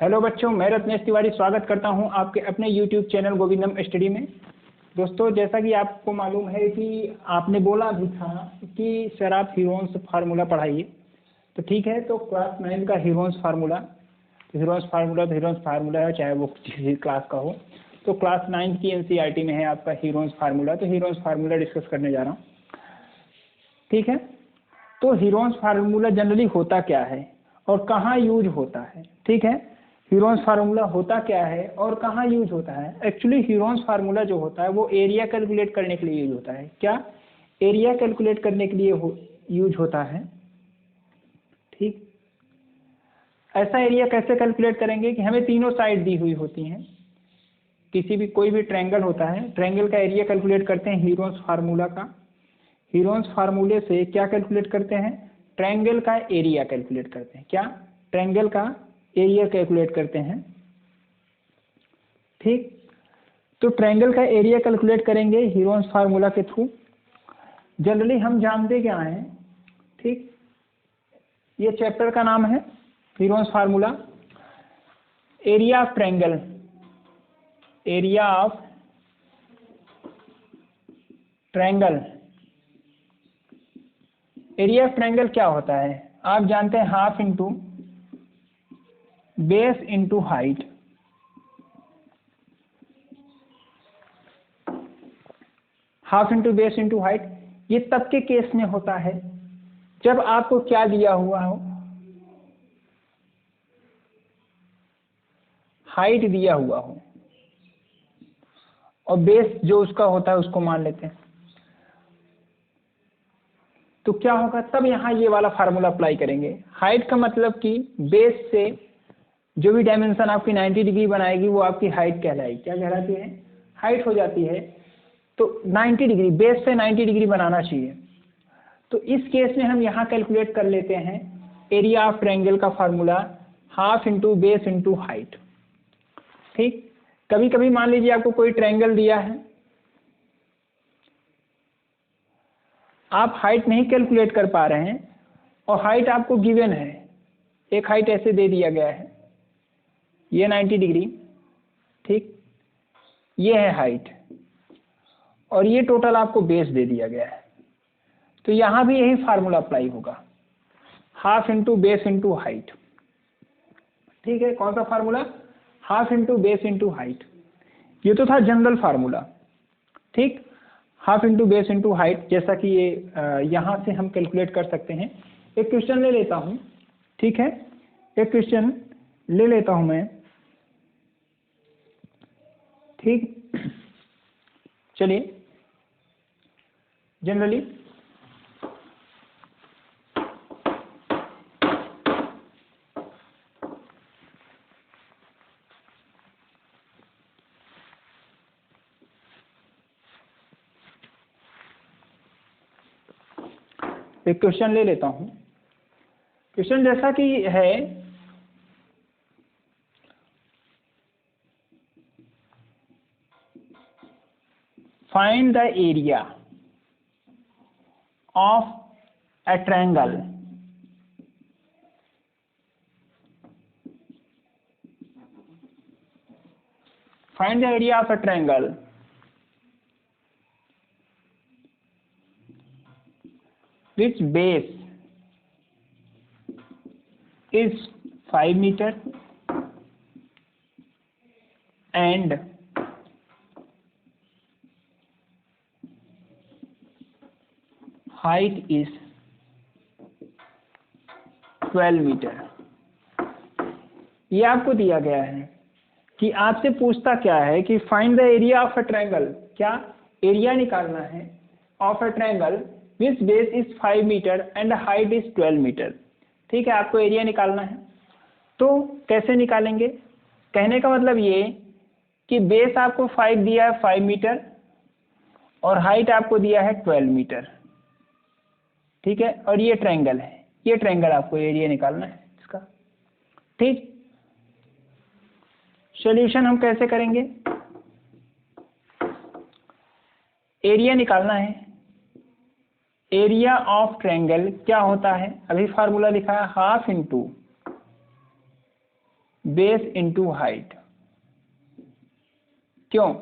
Hello बच्चों, मैं रत्नेश तिवारी स्वागत करता हूं आपके अपने YouTube चैनल गोविंदम स्टडी में। दोस्तों, जैसा कि आपको मालूम है कि आपने बोला भी था कि सर आप हीरोन्स फार्मूला पढ़ाइए, तो ठीक है। तो क्लास 9 का हीरोन्स फार्मूला तो हीरोन्स फार्मूला है, चाहे वो किसी क्लास का हो। तो क्लास 9 की NCERT में है आपका हीरोन्स फार्मूला। तो हीरोन्स फार्मूला डिस्कस करने जा रहा हूँ, ठीक है। तो हीरोन्स फार्मूला जनरली होता क्या है और कहाँ यूज होता है, ठीक है। हीरोन्स फार्मूला होता क्या है और कहाँ यूज होता है। एक्चुअली हीरोन्स फार्मूला जो होता है वो एरिया कैलकुलेट करने के लिए यूज होता है। क्या? एरिया कैलकुलेट करने के लिए यूज होता है, ठीक। ऐसा एरिया कैसे कैलकुलेट करेंगे कि हमें तीनों साइड दी हुई होती हैं। किसी भी कोई भी ट्रायंगल होता है, ट्रायंगल का एरिया कैलकुलेट करते हैं हीरोन्स फार्मूला का। हीरोन्स फार्मूले से क्या कैलकुलेट करते हैं? ट्रायंगल का एरिया कैलकुलेट करते हैं। क्या? ट्रायंगल का एरिया कैलकुलेट करते हैं, ठीक। तो ट्रायंगल का एरिया कैलकुलेट करेंगे हीरोन्स फार्मूला के थ्रू। जनरली हम जानते क्या हैं, ठीक। ये चैप्टर का नाम है Heron's formula. Area of triangle, area of triangle, area of triangle क्या होता है आप जानते हैं? Half into base into height. Half into base into height. ये तब के केस में होता है जब आपको क्या दिया हुआ हो, हाइट दिया हुआ हो और बेस जो उसका होता है उसको मान लेते हैं। तो क्या होगा तब? यहाँ ये वाला फार्मूला अप्लाई करेंगे। हाइट का मतलब कि बेस से जो भी डायमेंशन आपकी 90 डिग्री बनाएगी वो आपकी हाइट कहलाएगी। क्या कहलाती है? हाइट हो जाती है। तो 90 डिग्री, बेस से 90 डिग्री बनाना चाहिए। तो इस केस में हम यहाँ कैलकुलेट कर लेते हैं एरिया ऑफ ट्रायंगल का formula, half into base into height, ठीक। कभी कभी मान लीजिए आपको कोई ट्रायंगल दिया है, आप हाइट नहीं कैलकुलेट कर पा रहे हैं और हाइट आपको गिवन है, एक हाइट ऐसे दे दिया गया है, ये 90 डिग्री, ठीक। ये है हाइट और ये टोटल आपको बेस दे दिया गया है। तो यहाँ भी यही फार्मूला अप्लाई होगा, half into base into height, ठीक है। कौन सा formula? Half into base into height. ये तो था जनरल फार्मूला, ठीक। Half into base into height, जैसा कि ये यहाँ से हम कैलकुलेट कर सकते हैं। एक क्वेश्चन ले लेता हूँ, ठीक है। एक क्वेश्चन ले लेता हूँ मैं, ठीक। चलिए, जनरली एक क्वेश्चन ले लेता हूं। क्वेश्चन जैसा कि है, find the area of a triangle find the area of a triangle which base is 5 meter and height is 12 metre. ये आपको दिया गया है कि आपसे पूछता क्या है कि find the area of a triangle. क्या? एरिया निकालना है of a triangle which base is 5 metre and height is 12 metre, ठीक है। आपको एरिया निकालना है। तो कैसे निकालेंगे? कहने का मतलब ये कि बेस आपको 5 दिया है, 5 मीटर, और हाइट आपको दिया है 12 मीटर, ठीक है। और ये ट्रायंगल है, ये ट्रायंगल आपको एरिया निकालना है इसका, ठीक। सॉल्यूशन हम कैसे करेंगे? एरिया निकालना है। एरिया ऑफ ट्रायंगल क्या होता है? अभी फार्मूला लिखा है half into base into height. क्यों?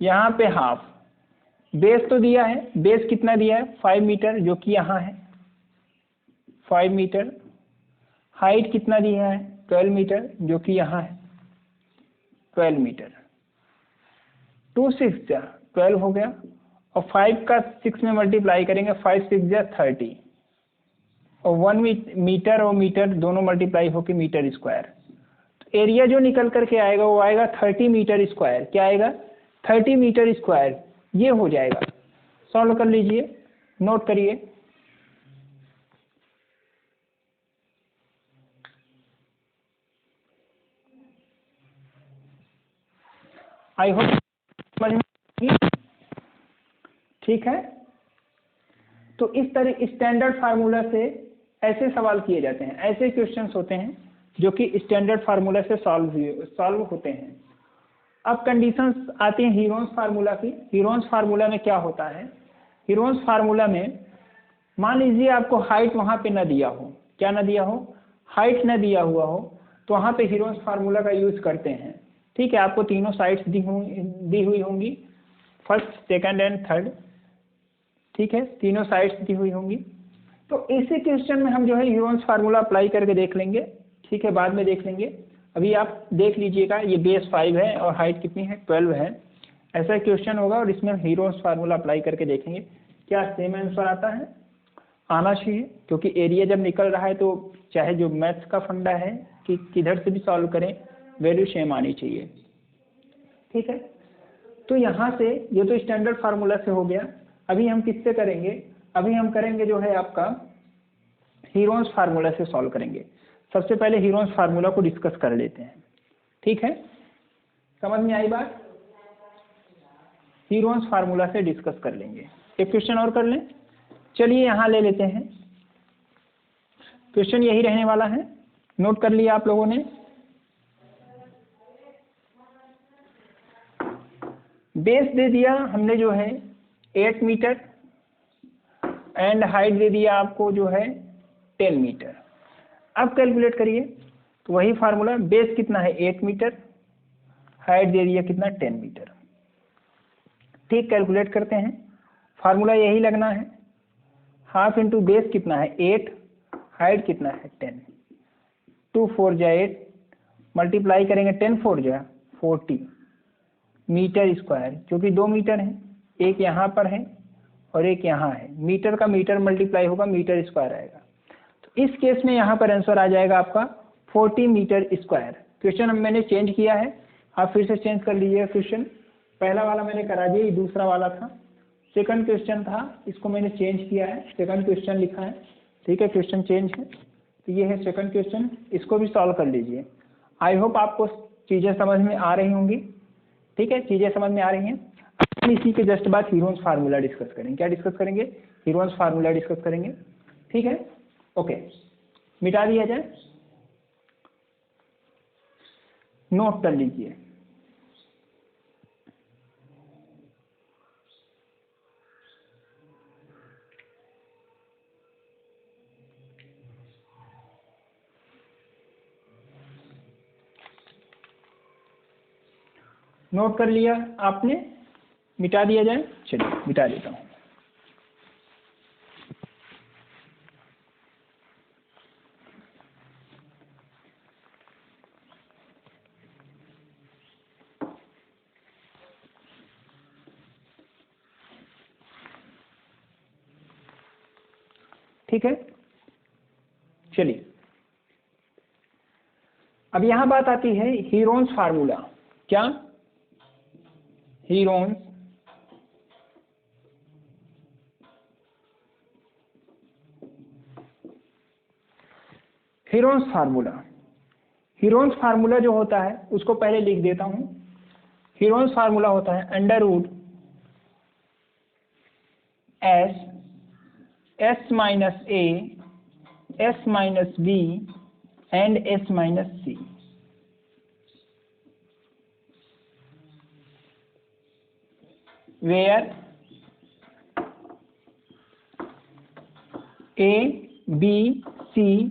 यहाँ पे हाफ, बेस तो दिया है, बेस कितना दिया है 5 मीटर जो कि यहाँ है 5 मीटर, हाइट कितना दिया है 12 मीटर जो कि यहाँ है 12 मीटर। 2 6 जा 12 हो गया, और 5 का 6 में मल्टीप्लाई करेंगे, 5 6 जा 30, और 1 मीटर और मीटर दोनों मल्टीप्लाई होके मीटर स्क्वायर। तो एरिया जो निकल करके आएगा वो आएगा 30 मीटर स्क्वायर। क्या आएगा? 30 मीटर स्क्वायर। ये हो जाएगा। सॉल्व कर लीजिए, नोट करिए। आई होप समझ में, ठीक है। तो इस तरह स्टैंडर्ड फार्मूला से ऐसे सवाल किए जाते हैं, ऐसे क्वेश्चंस होते हैं जो कि स्टैंडर्ड फार्मूला से सॉल्व होते हैं। अब कंडीशंस आती हैं हीरोन्स फार्मूला की। हीरोन्स फार्मूला में क्या होता है? हीरोन्स फार्मूला में मान लीजिए आपको हाइट वहाँ पे न दिया हो, क्या न दिया हो, हाइट न दिया हुआ हो, तो वहाँ पे हीरोन्स फार्मूला का यूज करते हैं। ठीक है, आपको तीनों साइड्स दी हुई होंगी, फर्स्ट सेकंड एंड थर्ड। ठीक है, तीनों साइड्स दी हुई होंगी। तो इसी क्वेश्चन में हम जो है हीरोन्स फार्मूला अप्लाई करके देख लेंगे। ठीक है, बाद में देख लेंगे। अभी आप देख लीजिएगा, ये बेस 5 है और हाइट कितनी है 12 है। ऐसा क्वेश्चन होगा और इसमें हीरोन्स फार्मूला अप्लाई करके देखेंगे क्या सेम आंसर आता है। आना चाहिए, क्योंकि एरिया जब निकल रहा है तो चाहे जो मैथ्स का फंडा है कि किधर से भी सॉल्व करें, वैल्यू सेम आनी चाहिए। ठीक है, तो यहाँ से ये तो स्टैंडर्ड फार्मूला से हो गया। अभी हम किससे करेंगे? अभी हम करेंगे जो है आपका हीरोन्स फार्मूला से सॉल्व करेंगे। सबसे पहले हीरोन्स फार्मूला को डिस्कस कर लेते हैं। ठीक है, समझ में आई बात? हीरोन्स फार्मूला से डिस्कस कर लेंगे। एक क्वेश्चन और कर लें। चलिए यहाँ ले लेते हैं, क्वेश्चन यही रहने वाला है। नोट कर लिया आप लोगों ने? बेस दे दिया हमने जो है 8 मीटर एंड हाइट दे दिया आपको जो है 10 मीटर। अब कैलकुलेट करिए, तो वही फार्मूला, बेस कितना है 8 मीटर, हाइट दे दिया कितना 10 मीटर। ठीक, कैलकुलेट करते हैं। फार्मूला यही लगना है, हाफ इंटू बेस कितना है 8, हाइट कितना है 10, 2 4 जा 8, मल्टीप्लाई करेंगे 10 4 जा 40 मीटर स्क्वायर, क्योंकि 2 मीटर है, एक यहाँ पर है और एक यहाँ है। मीटर का मीटर मल्टीप्लाई होगा, मीटर स्क्वायर आएगा। तो इस केस में यहाँ पर आंसर आ जाएगा आपका 40 मीटर स्क्वायर। क्वेश्चन मैंने चेंज किया है, आप फिर से चेंज कर लीजिएगा क्वेश्चन। पहला वाला मैंने करा दिया, ये दूसरा वाला था, सेकंड क्वेश्चन था, इसको मैंने चेंज किया है, सेकंड क्वेश्चन लिखा है। ठीक है, क्वेश्चन चेंज है, तो ये है सेकंड क्वेश्चन, इसको भी सॉल्व कर लीजिए। आई होप आपको चीज़ें समझ में आ रही होंगी। ठीक है, चीज़ें समझ में आ रही हैं। हम इसी के जस्ट बाद हीरोन्स फार्मूला डिस्कस करेंगे। क्या डिस्कस करेंगे? हीरोन्स फार्मूला डिस्कस करेंगे। ठीक है, ओके, मिटा दिया जाए, नोट कर लीजिए। नोट कर लिया आपने? मिटा दिया जाए? चलिए मिटा देता हूँ। ठीक है, चलिए अब यहाँ बात आती है हीरोन्स फार्मूला। क्या? Heron's Heron's formula. Heron's formula जो होता है उसको पहले लिख देता हूँ। हीरोन्स फार्मूला होता है under root S minus A, S minus B and S minus C. Where A, B, C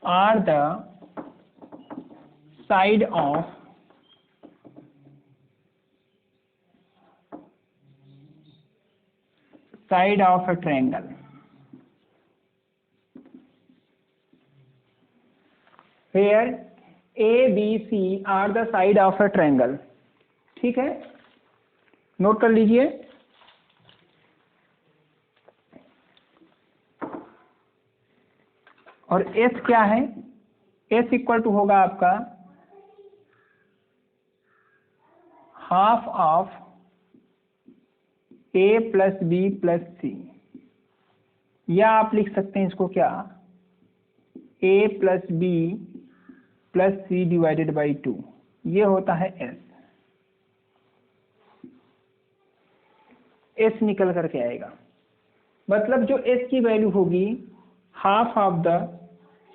are the side of a triangle, where A, B, C are the side of a triangle। ठीक है, note कर लीजिए। और S क्या है? S equal to होगा आपका half of A plus B plus C, या आप लिख सकते हैं इसको क्या, A plus B plus C divided by 2, ये होता है S। S निकल करके आएगा, मतलब जो S की वैल्यू होगी half of the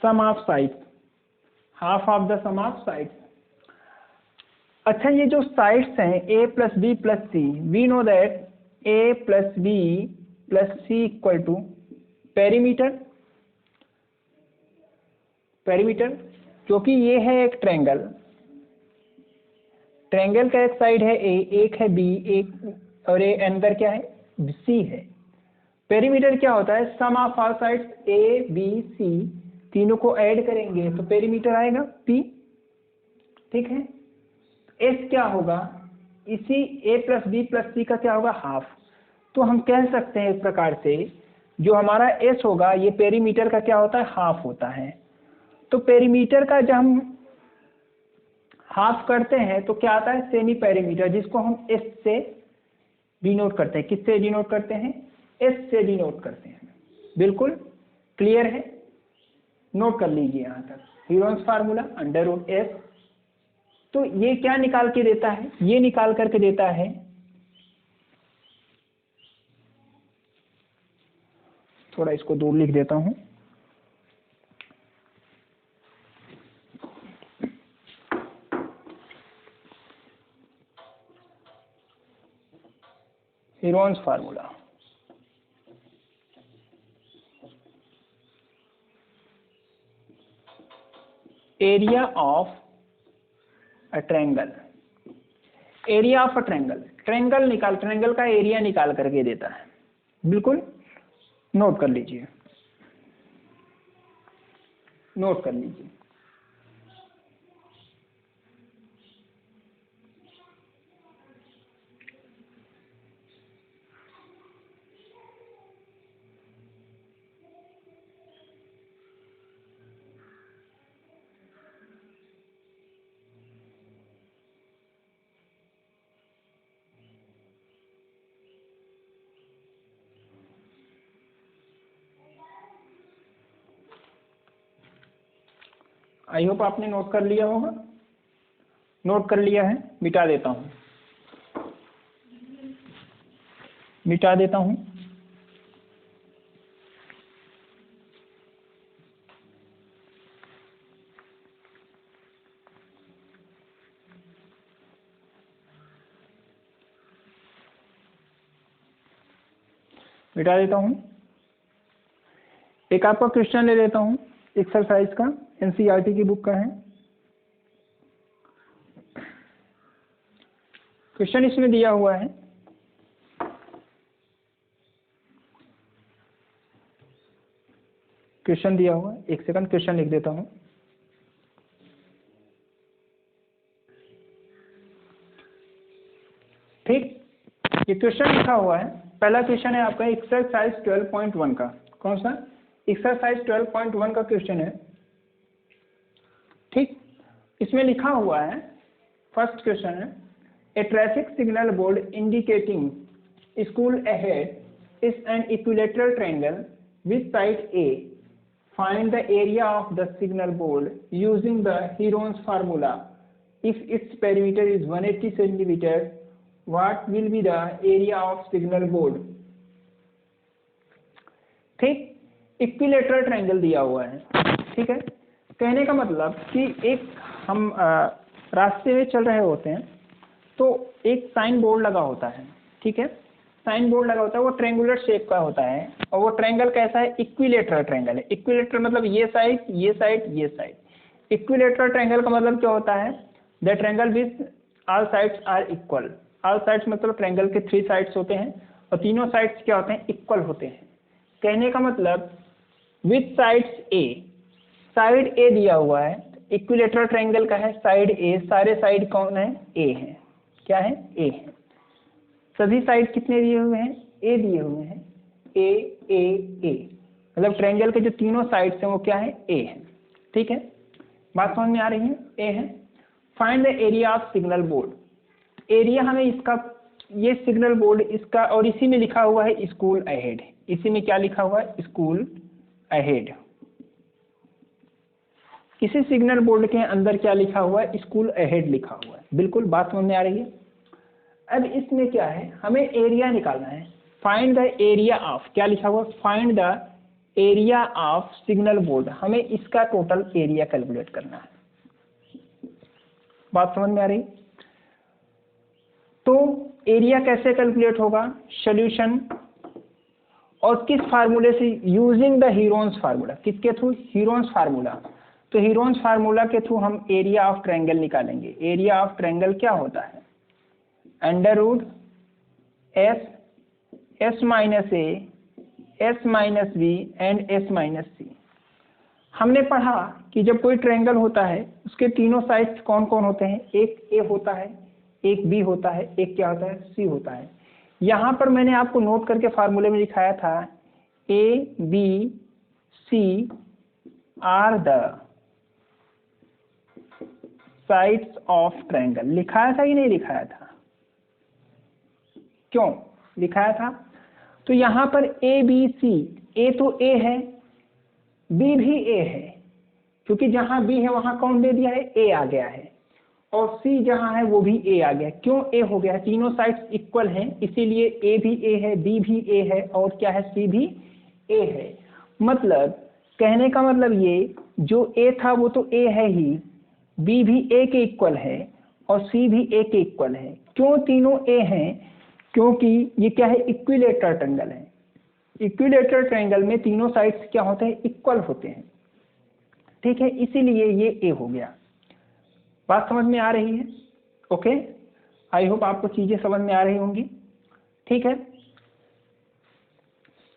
sum of sides, half of the sum of sides. अच्छा, ये जो साइड्स हैं A plus B plus C, we know that A plus B plus C equal to perimeter, perimeter क्योंकि ये है एक triangle, triangle का एक साइड है A, एक है B, एक और एक अंदर क्या है C है। पेरीमीटर क्या होता है, sum of all sides A B C, तीनों को ऐड करेंगे तो पेरीमीटर आएगा P। ठीक है, S क्या होगा, इसी A plus B plus C का क्या होगा, हाफ। तो हम कह सकते हैं इस प्रकार से, जो हमारा S होगा ये पेरीमीटर का क्या होता है, हाफ होता है। तो पेरीमीटर का जब हम हाफ करते हैं तो क्या आता है, सेमी पेरीमीटर, जिसको हम S से डिनोट करते हैं। किससे डिनोट करते हैं, S से डिनोट करते हैं। बिल्कुल क्लियर है, नोट कर लीजिए यहाँ तक। Heron's formula under root S, तो ये क्या निकाल के देता है, ये निकाल करके देता है थोड़ा इसको दूर लिख देता हूं, Heron's formula area of a triangle, area of a triangle, triangle का एरिया निकाल करके देता है। बिल्कुल नोट कर लीजिए, नोट कर लीजिए। आई होप आपने नोट कर लिया होगा, नोट कर लिया है, मिटा देता हूं, मिटा देता हूं। मिटा देता हूं। एक आपका क्वेश्चन ले लेता हूं एक्सरसाइज का, एनसीईआरटी की बुक का है। क्वेश्चन इसमें दिया हुआ है, क्वेश्चन दिया हुआ है, एक सेकंड क्वेश्चन लिख देता हूं। ठीक, ये क्वेश्चन लिखा हुआ है। पहला क्वेश्चन है आपका एक्सरसाइज 12.1 का। कौन सा, एक्सरसाइज 12.1 का क्वेश्चन है। ठीक, इसमें लिखा हुआ है, फर्स्ट क्वेश्चन है, a traffic signal board indicating school ahead is an equilateral triangle with side a, find the area of the signal board using the Heron's formula। if its perimeter is 180 centimeter, what will be the area of signal board। ठीक, equilateral triangle दिया हुआ है। ठीक है, कहने का मतलब कि एक हम रास्ते में चल रहे होते हैं तो एक साइन बोर्ड लगा होता है। ठीक है, साइन बोर्ड लगा होता है, वो ट्रायंगुलर शेप का होता है, और वो ट्रायंगल कैसा है, इक्विलेटरल ट्रायंगल है। इक्विलेटरल मतलब ये साइड ये साइड ये साइड, इक्विलेटरल ट्रायंगल का मतलब क्या होता है? The triangle with all sides are equal. All sides मतलब ट्रायंगल के 3 साइड्स होते हैं और तीनों साइड्स क्या होते हैं? इक्वल होते हैं। कहने का मतलब विथ साइड्स ए, साइड ए दिया हुआ है, इक्विलेटरल ट्रायंगल का है साइड ए, सारे साइड कौन है? ए है। क्या है? ए है। सभी साइड कितने दिए हुए हैं? ए दिए हुए हैं। ए ए ए मतलब ट्रायंगल के जो तीनों साइड्स हैं वो क्या है? ए है। ठीक है, बात समझ में आ रही है? ए है। Find the area of signal board. Area हमें इसका, ये सिग्नल बोर्ड इसका, और इसी में लिखा हुआ है स्कूल अहेड। इसी में क्या लिखा हुआ है? School ahead. किसी सिग्नल बोर्ड के अंदर क्या लिखा हुआ है? स्कूल अहेड लिखा हुआ है। बिल्कुल, बात समझ में आ रही है? अब इसमें क्या है? हमें एरिया निकालना है। फाइंड द एरिया ऑफ, क्या लिखा हुआ? Find the area of signal board. हमें इसका टोटल एरिया कैलकुलेट करना है। बात समझ में आ रही? तो एरिया कैसे कैलकुलेट होगा? सॉल्यूशन, और किस फार्मूले से? Using the Heron's formula. किसके थ्रू? Heron's formula. तो हीरोन्स फार्मूला के थ्रू हम एरिया ऑफ ट्रायंगल निकालेंगे। एरिया ऑफ ट्रायंगल क्या होता है? Under root s, s minus A, S minus B and S minus c. हमने पढ़ा कि जब कोई ट्रायंगल होता है उसके तीनों साइड्स कौन कौन होते हैं? एक ए होता है, एक बी होता है, एक क्या होता है? सी होता है। यहाँ पर मैंने आपको नोट करके फार्मूले में दिखाया था A B C are the sides of triangle. लिखाया था कि नहीं लिखाया था? क्यों लिखाया था? तो यहाँ पर ए बी सी, ए तो ए है, बी भी ए है, क्योंकि जहां बी है वहां कौन दे दिया है? ए आ गया है। और सी जहां है वो भी ए आ गया। क्यों ए हो गया? तीनों साइड्स इक्वल हैं, इसीलिए ए भी ए है, बी भी ए है, और क्या है? सी भी ए है। मतलब कहने का मतलब ये, जो ए था वो तो ए है ही, बी भी ए के इक्वल है और सी भी ए के इक्वल है। क्यों तीनों ए हैं? क्योंकि ये क्या है? इक्विलेटरल ट्रायंगल है। इक्विलेटरल ट्रायंगल में तीनों साइड्स क्या होते हैं? इक्वल होते हैं। ठीक है, इसीलिए ये ए हो गया। बात समझ में आ रही है? ओके, आई होप आपको चीजें समझ में आ रही होंगी। ठीक है,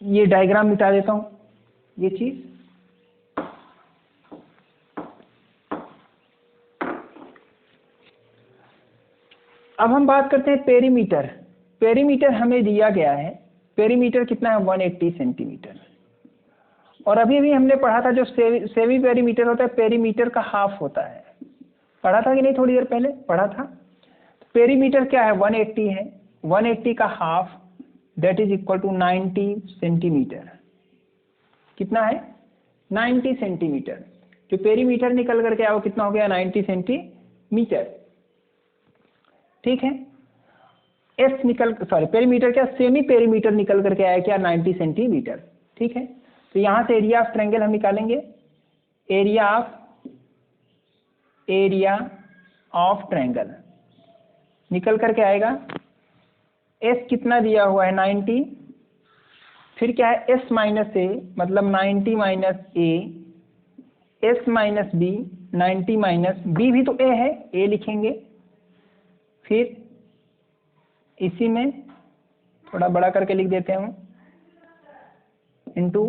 ये डायग्राम मिटा देता हूं, ये चीज। अब हम बात करते हैं पेरीमीटर। पेरीमीटर हमें दिया गया है। पेरीमीटर कितना है? 180 सेंटीमीटर। और अभी अभी हमने पढ़ा था जो सेमी पेरीमीटर होता है, पेरीमीटर का हाफ होता है। पढ़ा था कि नहीं? थोड़ी देर पहले पढ़ा था। पेरीमीटर क्या है? 180 है। 180 का half that is equal to 90 centimetre. कितना है? 90 सेंटीमीटर। जो पेरीमीटर निकल करके आया वो कितना हो गया? 90 सेंटीमीटर। ठीक है, एस निकल, सॉरी पेरीमीटर क्या, सेमी पेरीमीटर निकल करके आया क्या? 90 सेंटीमीटर। ठीक है, तो यहां से एरिया ऑफ ट्रायंगल हम निकालेंगे। एरिया ऑफ ट्रायंगल निकल करके आएगा, एस कितना दिया हुआ है? 90, फिर क्या है? एस माइनस ए मतलब 90 माइनस ए, S minus b 90 minus b, भी तो ए है, ए लिखेंगे। फिर इसी में थोड़ा बड़ा करके लिख देते हैं, इंटू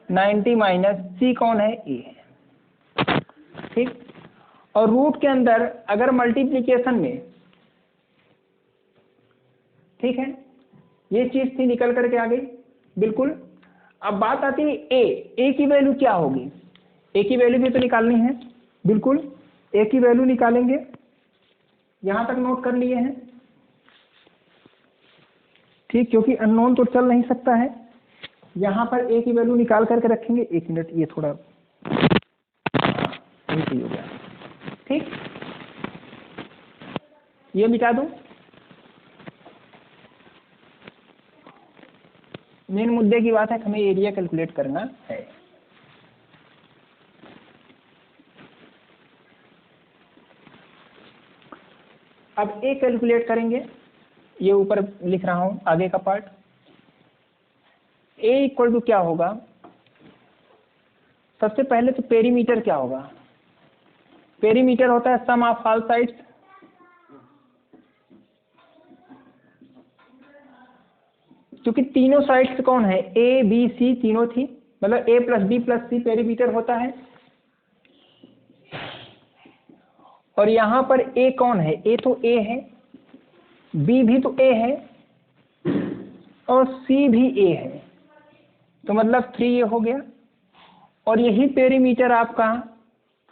90 माइनस सी कौन है? ए है। ठीक, और रूट के अंदर अगर मल्टीप्लीकेशन में, ठीक है, ये चीज थी निकल करके आ गई। बिल्कुल। अब बात आती है ए की वैल्यू क्या होगी? ए की वैल्यू भी तो निकालनी है। बिल्कुल, ए की वैल्यू निकालेंगे। यहां तक नोट कर लिए हैं? ठीक, क्योंकि अननोन तो चल नहीं सकता है। यहां पर ए की वैल्यू निकाल करके रखेंगे। 1 मिनट, ये थोड़ा सही हो गया। ठीक, ये मिटा दो। मेन मुद्दे की बात है, हमें एरिया कैलकुलेट करना है। अब ए कैलकुलेट करेंगे। ये ऊपर लिख रहा हूं आगे का पार्ट। ए इक्वल टू क्या होगा? सबसे पहले तो पेरीमीटर क्या होगा? पेरीमीटर होता है सम ऑफ ऑल साइड्स, क्योंकि तीनों साइड्स कौन है, ए बी सी तीनों थी, मतलब ए प्लस बी प्लस सी पेरीमीटर होता है। और यहां पर ए कौन है, ए तो ए है, बी भी तो ए है और सी भी ए है, तो मतलब 3A हो गया। और यही पेरीमीटर आपका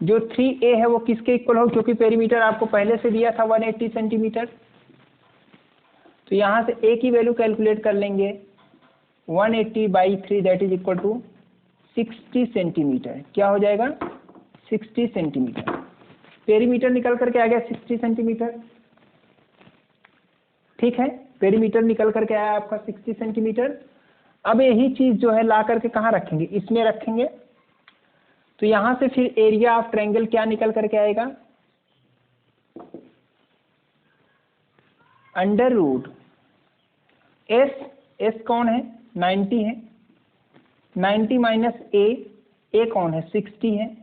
जो 3A है वो किसके इक्वल हो, क्योंकि पेरीमीटर आपको पहले से दिया था 180 सेंटीमीटर, तो यहां से A की वैल्यू कैलकुलेट कर लेंगे 180/3 that is equal to 60 centimetre. क्या हो जाएगा, 60 सेंटीमीटर। पेरीमीटर निकल करके आ गया 60 सेंटीमीटर, ठीक है, पेरीमीटर निकल करके आया आपका 60 सेंटीमीटर। अब यही चीज जो है ला करके कहाँ रखेंगे, इसमें रखेंगे, तो यहां से फिर एरिया ऑफ ट्रायंगल क्या निकल करके आएगा, अंडर रूट एस, एस कौन है 90 है, 90 माइनस ए कौन है 60 है,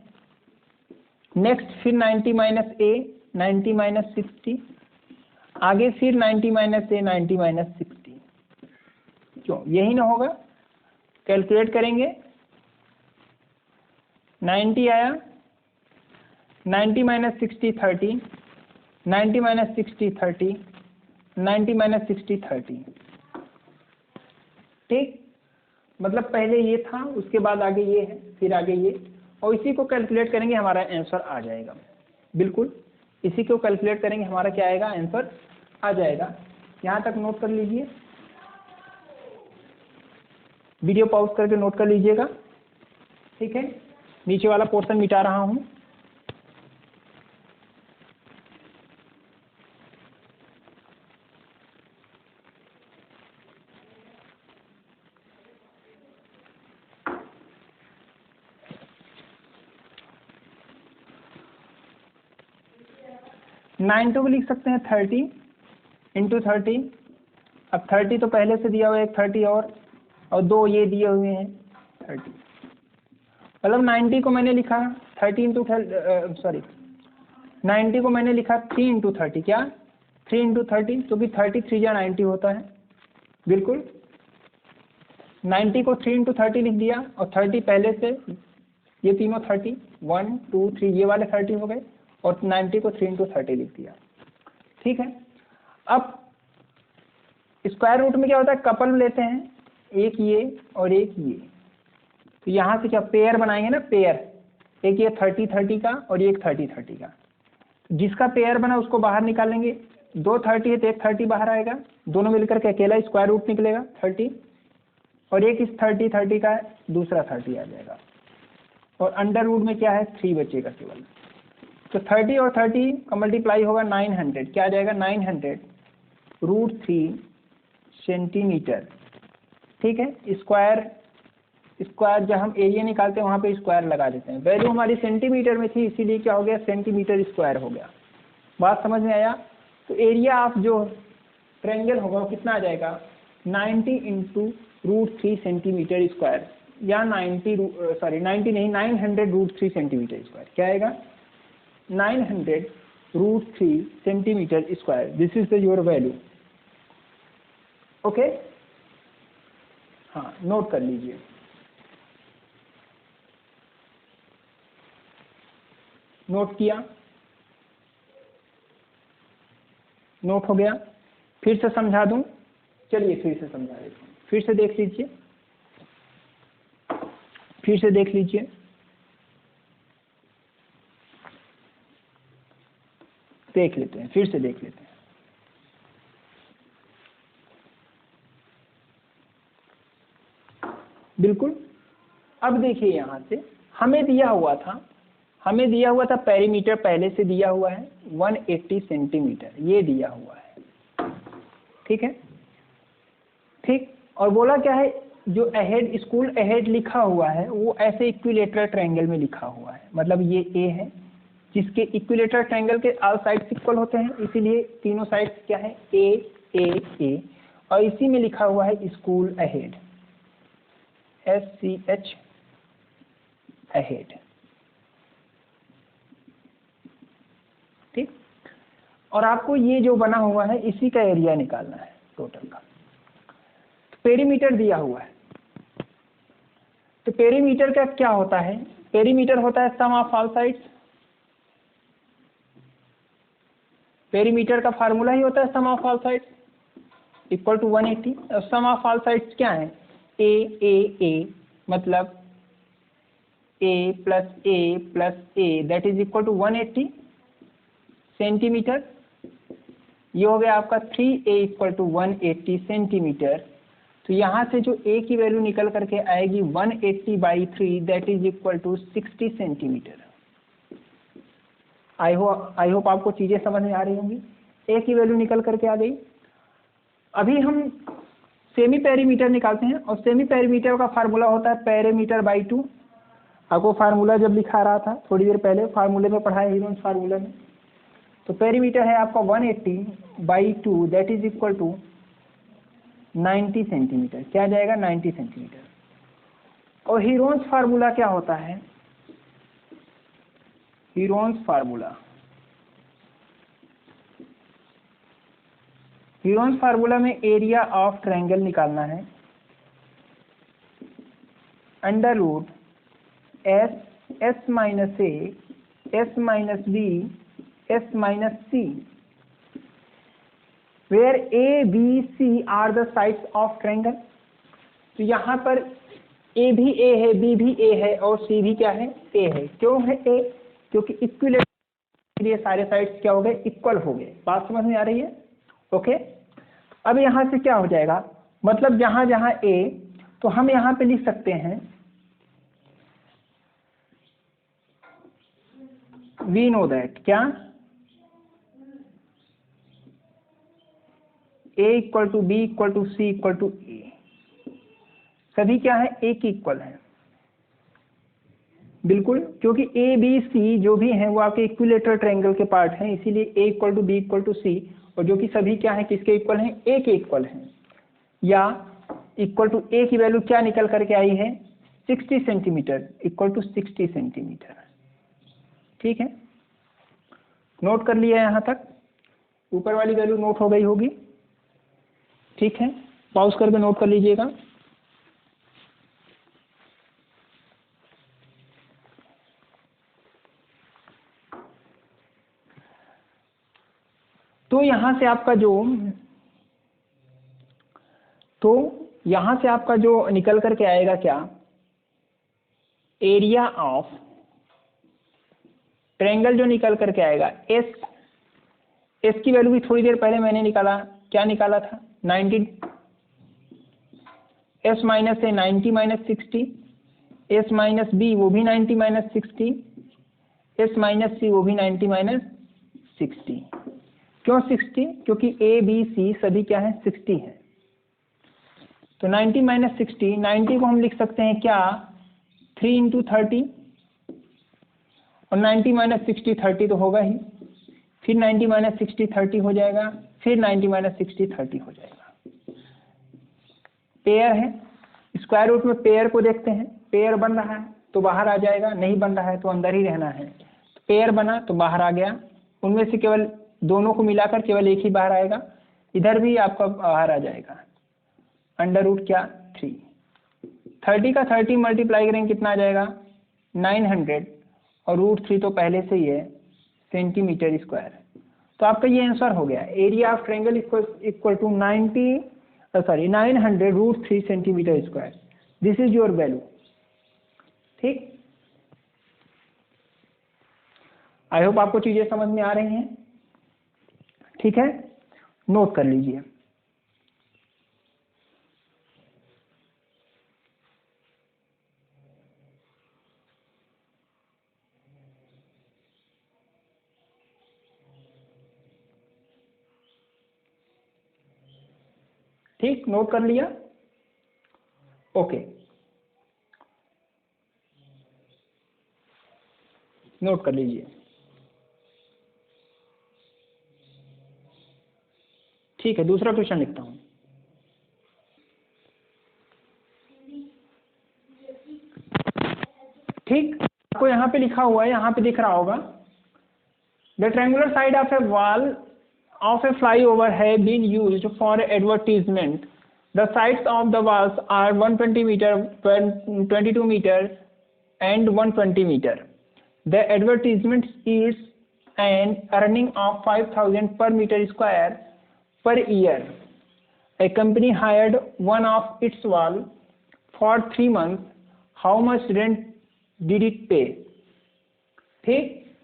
नेक्स्ट फिर 90 माइनस ए 90 माइनस 60, आगे फिर 90 माइनस ए 90 माइनस 60, क्यों यही ना होगा, कैलकुलेट करेंगे 90 आया, 90 माइनस 60 30, 90 माइनस 60 30, 90 माइनस 60 30, ठीक, मतलब पहले ये था उसके बाद आगे ये है फिर आगे ये, और इसी को कैलकुलेट करेंगे हमारा आंसर आ जाएगा, बिल्कुल इसी को कैलकुलेट करेंगे हमारा क्या आएगा, आंसर आ जाएगा। यहाँ तक नोट कर लीजिए, वीडियो पॉज करके नोट कर लीजिएगा, ठीक है, नीचे वाला पोर्शन मिटा रहा हूँ। नाइन टू भी लिख सकते हैं 30 इंटू 30, अब 30 तो पहले से दिया हुआ है, एक 30 और दो ये दिए हुए हैं 30, मतलब 90 को मैंने लिखा 30 इंटू सॉरी 90 को मैंने लिखा 3 इंटू 30, क्या 3 इंटू 30, क्योंकि 30 3 या 90 होता है, बिल्कुल 90 को 3 इंटू 30 लिख दिया, और 30 पहले से ये तीनों 30 1 2 3 ये वाले 30 हो गए, और 90 को 3 इंटू 30 लिख दिया, ठीक है। अब स्क्वायर रूट में क्या होता है, कपल लेते हैं, एक ये और एक ये, तो यहाँ से क्या पेयर बनाएंगे ना, पेयर, एक ये 30 30 का और एक 30 30 का, जिसका पेयर बना उसको बाहर निकालेंगे, दो 30 है तो एक 30 बाहर आएगा, दोनों मिलकर के अकेला स्क्वायर रूट निकलेगा 30, और एक इस 30 30 का दूसरा 30 आ जाएगा, और अंडर रूट में क्या है 3 बचेगा केवल, तो 30 और 30 का मल्टीप्लाई होगा 900, क्या आ जाएगा 900√3 सेंटीमीटर, ठीक है। स्क्वायर जब हम एरिया निकालते हैं वहाँ पे स्क्वायर लगा देते हैं, वैल्यू हमारी सेंटीमीटर में थी इसीलिए क्या हो गया सेंटीमीटर स्क्वायर हो गया, बात समझ में आया। तो एरिया ऑफ जो ट्रायंगल होगा वो कितना आ जाएगा 90 इंटू √3 सेंटीमीटर स्क्वायर, या 90 नहीं 900√3 सेंटीमीटर स्क्वायर, क्या आएगा 900√3 centimetre square, this is the your value, okay. हाँ नोट कर लीजिए, नोट किया, नोट हो गया, फिर से समझा दूं, चलिए फिर से समझा देता हूँ, फिर से देख लीजिए, फिर से देख लीजिए, देख लेते हैं, फिर से देख लेते हैं, बिल्कुल। अब देखिए यहाँ से हमें दिया हुआ था पेरीमीटर पहले से दिया हुआ है 180 सेंटीमीटर, ये दिया हुआ है, ठीक है, ठीक, और बोला क्या है जो अहेड स्कूल अहेड लिखा हुआ है वो ऐसे इक्विलेटरल ट्रायंगल में लिखा हुआ है, मतलब ये ए है जिसके इक्विलेटरल ट्रायंगल के ऑल साइड्स इक्वल होते हैं, इसीलिए तीनों साइड्स क्या है ए, और इसी में लिखा हुआ है स्कूल अहेड, SCH अहेड, और आपको ये जो बना हुआ है इसी का एरिया निकालना है टोटल का। तो पेरीमीटर दिया हुआ है, तो पेरीमीटर का क्या होता है? पेरीमीटर होता है sum of all sides. Perimeter का फार्मूला ही होता है sum of all sides equal to 180। और सम ऑफ ऑल साइड्स क्या है? ए मतलब a plus a that is equal to 180 centimetre. ये हो गया आपका 3a इक्वल टू 180 सेंटीमीटर। तो यहाँ से जो a की वैल्यू निकल करके आएगी 180/3 that is equal to 60 centimetre. I hope आपको चीजें समझ में आ रही होंगी। a की वैल्यू निकल करके आ गई। अभी हम सेमी पेरीमीटर निकालते हैं, और सेमी पेरीमीटर का फार्मूला होता है पेरीमीटर/2। आपको फार्मूला जब लिखा रहा था थोड़ी देर पहले, फार्मूले में पढ़ा है हीरोन्स फार्मूला में। तो पेरीमीटर है आपका 180/2 that is equal to 90 centimetre. क्या आ जाएगा? 90 सेंटीमीटर। और हीरोन्स फार्मूला क्या होता है? हीरोन्स फार्मूला में एरिया ऑफ ट्रायंगल निकालना है under root s minus a s minus b s minus c, where a b c are the sides of triangle. तो यहाँ पर a भी a है, b भी a है और c भी क्या है? a है। क्यों है a? क्योंकि इक्विलेटरल के लिए सारे साइड्स क्या हो गए? इक्वल हो गए। बात समझ में आ रही है? ओके। अब यहाँ से क्या हो जाएगा? मतलब जहां जहां a, तो हम यहाँ पे लिख सकते हैं वी नो दैट क्या a equal to b equal to c equal to a, सभी क्या है? a की इक्वल है। बिल्कुल, क्योंकि ए बी सी जो भी हैं वो आपके इक्विलेटरल ट्रायंगल के पार्ट हैं, इसीलिए a equal to b equal to c, और जो कि सभी क्या है? किसके इक्वल हैं? a के इक्वल हैं। या इक्वल टू a की वैल्यू क्या निकल करके आई है? 60 सेंटीमीटर इक्वल टू 60 सेंटीमीटर। ठीक है, नोट कर लिया यहाँ तक? ऊपर वाली वैल्यू नोट हो गई होगी। ठीक है, पॉज करके नोट कर लीजिएगा। तो यहाँ से आपका जो निकल करके आएगा क्या? एरिया ऑफ ट्रायंगल जो निकल करके आएगा एस की वैल्यू भी थोड़ी देर पहले मैंने निकाला। क्या निकाला था? 90। एस माइनस ए 90 माइनस 60, एस माइनस बी वो भी 90 माइनस 60, एस माइनस सी वो भी 90 माइनस 60। क्यों 60? क्योंकि ए बी सी सभी क्या है? 60 है। तो 90 माइनस 60, 90 को हम लिख सकते हैं क्या? 3 इंटू 30, और 90 माइनस 60 30 तो होगा ही, फिर 90 माइनस 60 30 हो जाएगा, फिर 90 माइनस 60 30 हो जाएगा। पेयर है, स्क्वायर रूट में पेयर को देखते हैं। पेयर बन रहा है तो बाहर आ जाएगा, नहीं बन रहा है तो अंदर ही रहना है। तो पेयर बना तो बाहर आ गया, उनमें से केवल दोनों को मिलाकर केवल एक ही बाहर आएगा। इधर भी आपका बाहर आ जाएगा अंडर रूट क्या? 3। 30 का 30 मल्टीप्लाई करेंगे कितना आ जाएगा? 900, और रूट 3 तो पहले से ही है सेंटीमीटर स्क्वायर। तो आपका ये आंसर हो गया। Area of triangle equal to 900 root 3 centimetre square. This is your value. ठीक, आई होप आपको चीजें समझ में आ रही हैं। ठीक है, नोट कर लीजिए। ठीक, नोट कर लिया? ओके, नोट कर लीजिए। ठीक है, दूसरा क्वेश्चन लिखता हूं। ठीक, आपको यहाँ पे लिखा हुआ है, यहाँ पे दिख रहा होगा the triangular side of A wall of a flyover have been used for advertisement. The sides of the walls are 120 meter, 22 meter, and 120 meter. The advertisement yields an earning of 5,000 per meter square per year. A company hired one of its wall for 3 months. How much rent did it pay? ठीक,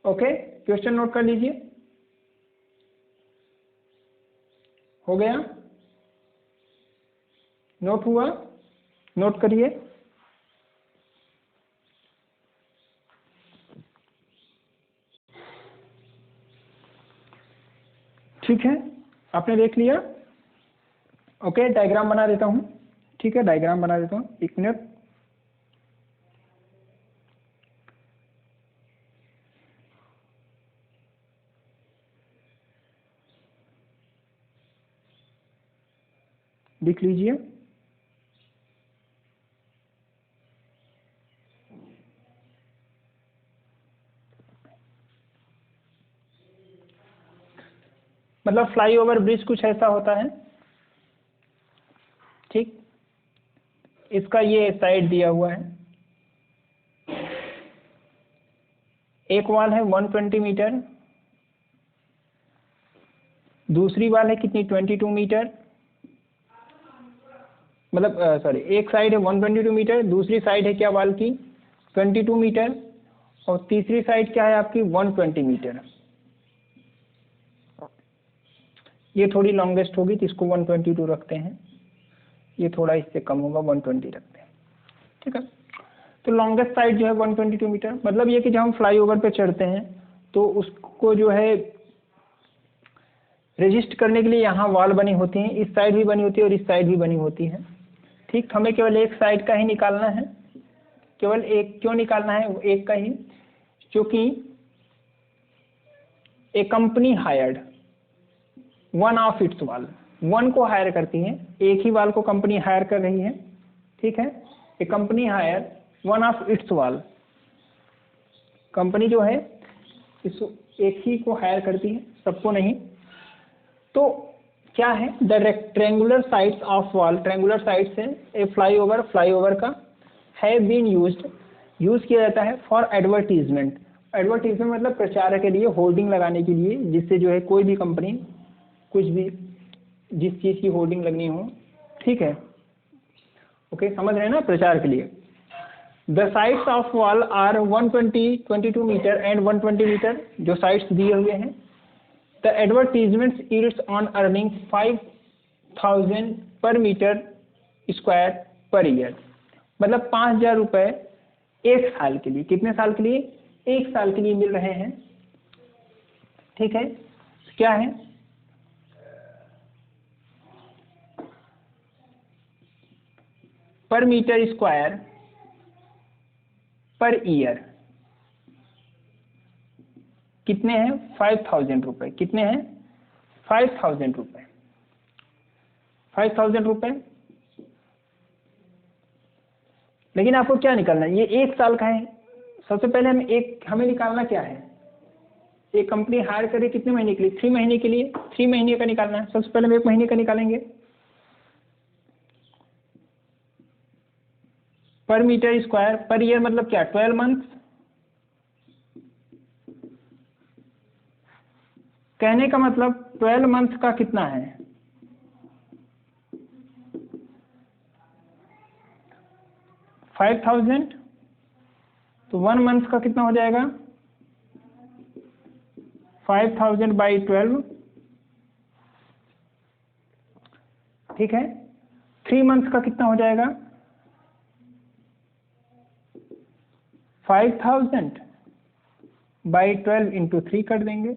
okay, question note कर लीजिए। हो गया, note हुआ, note करिए। ठीक है, आपने देख लिया। ओके, डायग्राम बना देता हूं। ठीक है, डायग्राम बना देता हूं, 1 मिनट। लिख लीजिए। मतलब फ्लाईओवर ब्रिज कुछ ऐसा होता है। ठीक, इसका ये साइड दिया हुआ है। एक वाल है 120 मीटर, दूसरी वाल है कितनी 22 मीटर, मतलब सॉरी, एक साइड है 122 मीटर, दूसरी साइड है क्या वाल की 22 मीटर, और तीसरी साइड क्या है आपकी 120 मीटर। ये थोड़ी लॉन्गेस्ट होगी तो इसको 122 रखते हैं, ये थोड़ा इससे कम होगा 120 रखते हैं। ठीक है, तो लॉन्गेस्ट साइड जो है 122 मीटर। मतलब ये कि जब हम फ्लाईओवर पे चढ़ते हैं तो उसको जो है रजिस्ट करने के लिए यहाँ वॉल बनी होती हैं, इस साइड भी बनी होती है और इस साइड भी बनी होती है। ठीक, हमें केवल एक साइड का ही निकालना है, केवल एक। क्यों निकालना है एक का ही? क्योंकि a company hired one of its wall, one को हायर करती है, एक ही वॉल को कंपनी हायर कर रही है। ठीक है, a company hire one of its wall, company जो है इस एक ही को हायर करती है, सबको नहीं। तो क्या है, the rectangular sides of wall, triangular sides है ए फ्लाईओवर, फ्लाईओवर का हैव बीन यूज्ड, यूज किया जाता है फॉर एडवर्टीजमेंट। एडवर्टीजमेंट मतलब प्रचार के लिए, होर्डिंग लगाने के लिए, जिससे जो है कोई भी कंपनी कुछ भी जिस चीज की होर्डिंग लगनी हो। ठीक है, ओके, समझ रहे हैं ना, प्रचार के लिए। The sides of wall are 120, 22 metre and 120 metre, जो साइड्स दिए हुए हैं। The advertisement yields on earning 5,000 per metre square per year, मतलब 5,000 रुपये एक साल के लिए। कितने साल के लिए? एक साल के लिए मिल रहे हैं। ठीक है, क्या है, पर मीटर स्क्वायर पर ईयर कितने हैं? 5,000 रुपये। कितने हैं? 5,000 रुपये, 5,000 रुपये। लेकिन आपको क्या निकालना है, ये एक साल का है। सबसे पहले हमें निकालना क्या है, एक कंपनी हायर करे कितने महीने के लिए? 3 महीने के लिए, 3 महीने का निकालना है। सबसे पहले हम 1 महीने का निकालेंगे। पर मीटर स्क्वायर पर ईयर मतलब क्या, 12 मंथ। कहने का मतलब 12 मंथ का कितना है, 5,000, तो 1 मंथ का कितना हो जाएगा, 5,000 बाई 12। ठीक है, 3 मंथ का कितना हो जाएगा, 5,000 बाई 12 इंटू 3 कर देंगे,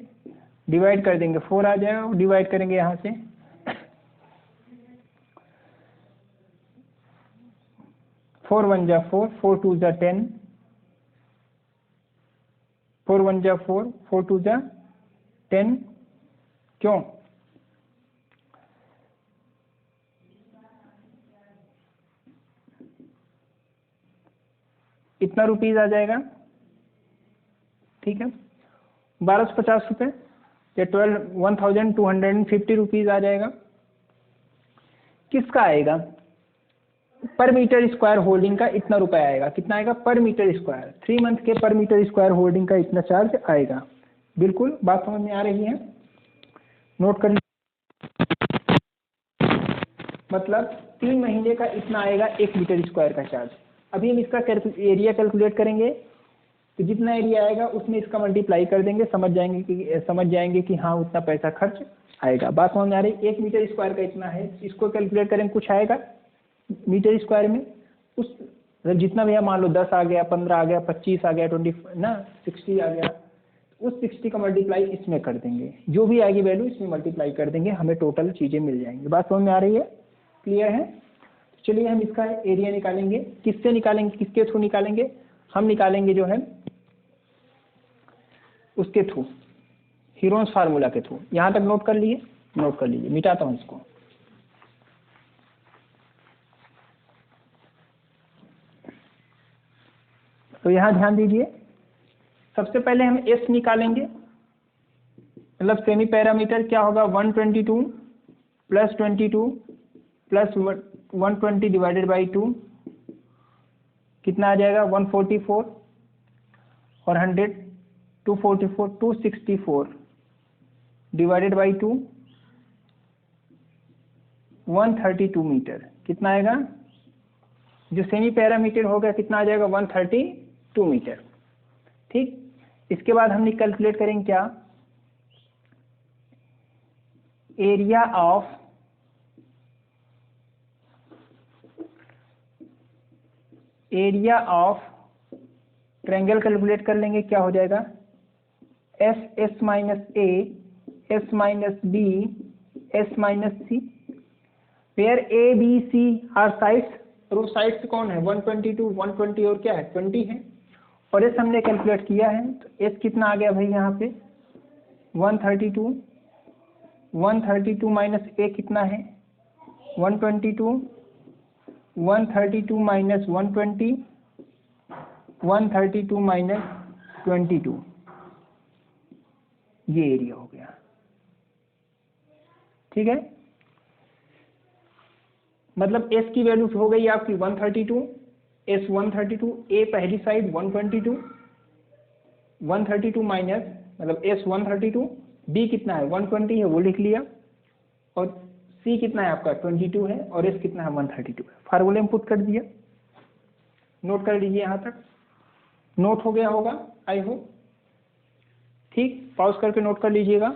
डिवाइड कर देंगे 4 आ जाएगा, डिवाइड करेंगे यहाँ से 4 1 जा 4, 4 2 जा 10, 4 1 जा 4, 4 2 जा 10। क्यों? इतना रुपीज आ जाएगा। ठीक है, 1250 रुपये या 1250 रुपीज़ आ जाएगा। किसका आएगा? पर मीटर स्क्वायर होल्डिंग का इतना रुपये आएगा। कितना आएगा? पर मीटर स्क्वायर, 3 मंथ के पर मीटर स्क्वायर होल्डिंग का इतना चार्ज आएगा। बिल्कुल बात समझ में आ रही है? नोट कर, मतलब 3 महीने का इतना आएगा 1 मीटर स्क्वायर का चार्ज। अभी हम इसका एरिया कैलकुलेट करेंगे, तो जितना एरिया आएगा उसमें इसका मल्टीप्लाई कर देंगे, समझ जाएंगे कि हाँ उतना पैसा खर्च आएगा। बात समझ में आ रही? 1 मीटर स्क्वायर का इतना है, इसको कैलकुलेट करेंगे, कुछ आएगा मीटर स्क्वायर में, उस जितना भी है, मान लो 10 आ गया, 15 आ गया, 25 आ गया, 20 ना 60 आ गया, उस 60 का मल्टीप्लाई इसमें कर देंगे, जो भी आएगी वैल्यू इसमें मल्टीप्लाई कर देंगे, हमें टोटल चीज़ें मिल जाएंगी। बात समझ में आ रही है? क्लियर है? चलिए हम इसका एरिया निकालेंगे। किससे निकालेंगे, किसके थ्रू निकालेंगे? हम निकालेंगे जो है उसके थ्रू, हीरोन्स फार्मूला के थ्रू। यहाँ तक नोट कर लिए? नोट कर लीजिए, मिटाता हूँ इसको। तो यहाँ ध्यान दीजिए, सबसे पहले हम एस निकालेंगे, मतलब सेमी पैरामीटर क्या होगा? 122 प्लस 22 प्लस 120 डिवाइडेड बाई 2 कितना आ जाएगा? 144 और 100 244 264 डिवाइडेड बाई 2 132 मीटर। कितना आएगा? जो सेमी पैरामीटर होगा कितना आ जाएगा? 132 मीटर। ठीक, इसके बाद हम कैलकुलेट करेंगे क्या? एरिया ऑफ ट्रायंगल कैलकुलेट कर लेंगे, क्या हो जाएगा? S minus A S minus B S minus C, where A B C are sides, और वो साइड्स कौन है? 122 120 और क्या है? 20 है, और एस हमने कैलकुलेट किया है, तो एस कितना आ गया भाई यहाँ पे? 132 माइनस ए कितना है? 122 132 माइनस 120 132 माइनस 22, ये एरिया हो गया। ठीक है, मतलब एस की वैल्यू हो गई आपकी 132, एस 132, ए पहली साइड 132 माइनस, मतलब एस 132, बी कितना है? 120 है, वो लिख लिया, और सी कितना है आपका? 22 है, और एस कितना है? 132 है। फार्मूले में पुट कर दिया, नोट कर लीजिए। यहाँ तक नोट हो गया होगा, आई होप। ठीक, पॉज करके नोट कर लीजिएगा।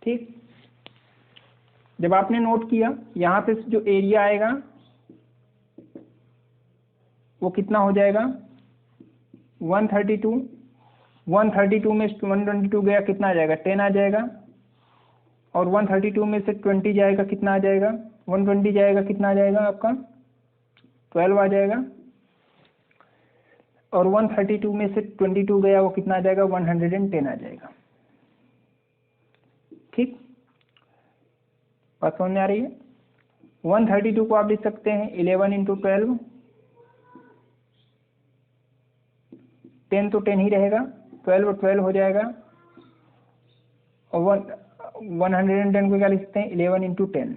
ठीक, जब आपने नोट किया, यहाँ पे जो एरिया आएगा वो कितना हो जाएगा? 132 में 122 गया, कितना आ जाएगा? 10 आ जाएगा, और 132 में से 20 जाएगा, कितना आ जाएगा? 120 जाएगा, कितना आ जाएगा आपका? 12 आ जाएगा, और 132 में से 22 गया, वो कितना आ जाएगा? 110 आ जाएगा। ठीक, बात समझ में आ रही है? 132 को आप लिख सकते हैं 11 इंटू 12, 10 तो 10 ही रहेगा, 12 और 12 हो जाएगा, और 110 को क्या लिख सकते हैं? 11 इंटू 10।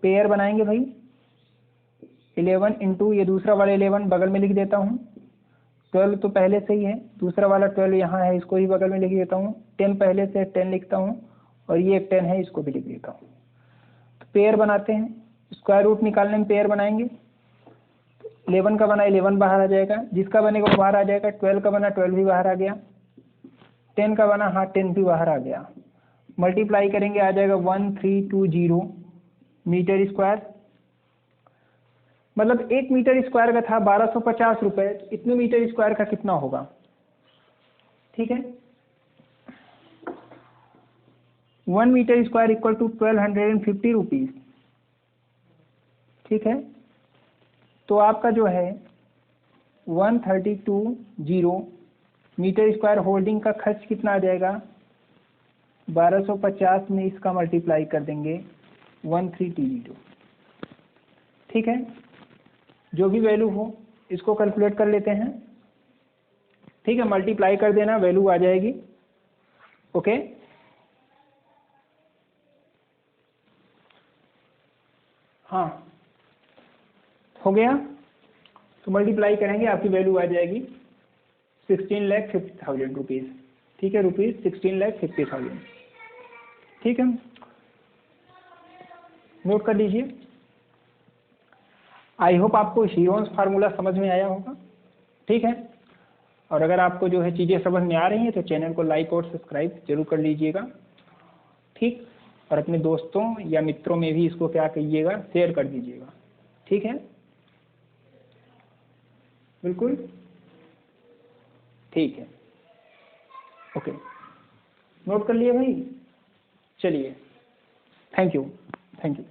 पेयर बनाएंगे भाई, 11 इंटू, ये दूसरा वाला 11 बगल में लिख देता हूँ, 12 तो पहले से ही है, दूसरा वाला 12 यहाँ है, इसको ही बगल में लिख देता हूँ, 10 पहले से 10 लिखता हूँ, और ये एक 10 है, इसको भी लिख देता हूँ। तो पेयर बनाते हैं, स्क्वायर रूट निकालने में पेयर बनाएंगे। 11 का बना 11 बाहर आ जाएगा, जिसका बनेगा वो बाहर आ जाएगा, 12 का बना 12 भी बाहर आ गया, 10 का बना, हाँ 10 भी बाहर आ गया। मल्टीप्लाई करेंगे, आ जाएगा 1320 मीटर स्क्वायर, मतलब 1 मीटर स्क्वायर का था 1250 रुपये, इतने मीटर स्क्वायर का कितना होगा? ठीक है, 1 metre square equal to 1250 rupees. ठीक है, तो आपका जो है 132 मीटर स्क्वायर होल्डिंग का खर्च कितना आ जाएगा? 1250 में इसका मल्टीप्लाई कर देंगे 13T0। ठीक है, जो भी वैल्यू हो इसको कैलकुलेट कर लेते हैं। ठीक है, मल्टीप्लाई कर देना, वैल्यू आ जाएगी। ओके, हाँ हो गया, तो मल्टीप्लाई करेंगे आपकी वैल्यू आ जाएगी 16,50,000 रुपीज़। ठीक है, रुपीज़ 16,50,000। ठीक है, नोट कर लीजिए। आई होप आपको हीरोन्स फार्मूला समझ में आया होगा। ठीक है, और अगर आपको जो है चीज़ें समझ में आ रही हैं तो चैनल को लाइक और सब्सक्राइब जरूर कर लीजिएगा। ठीक, और अपने दोस्तों या मित्रों में भी इसको क्या कहिएगा, शेयर कर दीजिएगा। ठीक है, बिल्कुल ठीक है। ओके, नोट कर लिए भाई। चलिए, थैंक यू, थैंक यू।